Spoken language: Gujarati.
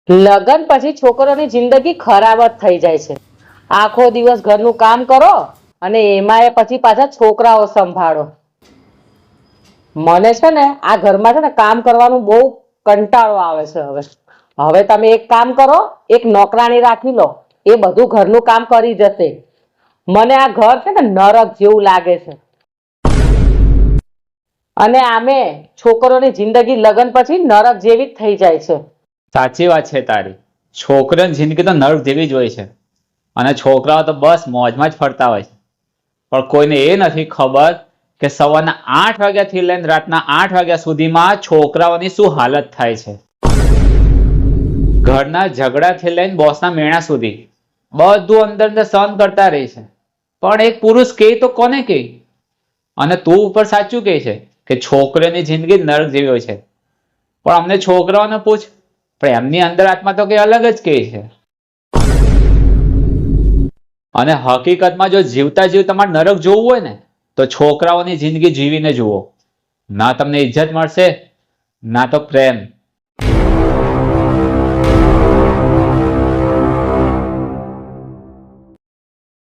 લગ્ન પછી છોકરોની જિંદગી ખરાબ જ થઈ જાય છે. આખો દિવસ ઘરનું કામ કરો અને એમાં પછી પાછા છોકરાઓ સંભાળો. મને છે ને આ ઘરમાં છે ને કામ કરવાનું બહુ કંટાળો આવે છે. હવે તમે એક કામ કરો, એક નોકરાણી રાખી લો, એ બધું ઘરનું કામ કરી જશે. મને આ ઘર છે ને નરક જેવું લાગે છે. અને આમે છોકરોની જિંદગી લગ્ન પછી નરક જેવી જ થઈ જાય છે. સાચી વાત છે તારી. છોકરાની જિંદગી તો નર્ક જેવી જ હોય છે અને છોકરાઓ તો બસ મોજમાં જ ફરતા હોય છે. પણ કોઈને એ નથી ખબર કે સવારના 8 વાગ્યાથી લઈને રાતના 8 વાગ્યા સુધીમાં છોકરાઓની શું હાલત થાય છે. ઘરના ઝઘડાથી લઈને બોસના મેણા સુધી બધું અંદર અંદર સહન કરતા રહે છે. પણ એક પુરુષ કે તો કોને કે? અને તું ઉપર સાચું કહે છે કે છોકરીઓની જિંદગી નર્ક જેવી હોય છે. પણ અમને છોકરાઓને પૂછ, પણ એમની અંદર આત્મા તો કઈ અલગ જ કહે છે. અને હકીકતમાં જો જીવતા જીવ તમારે નરક જોવું હોય ને તો છોકરાઓની જિંદગી જીવીને જુઓ. ના તમને ઇજ્જત મળશે, ના તો પ્રેમ.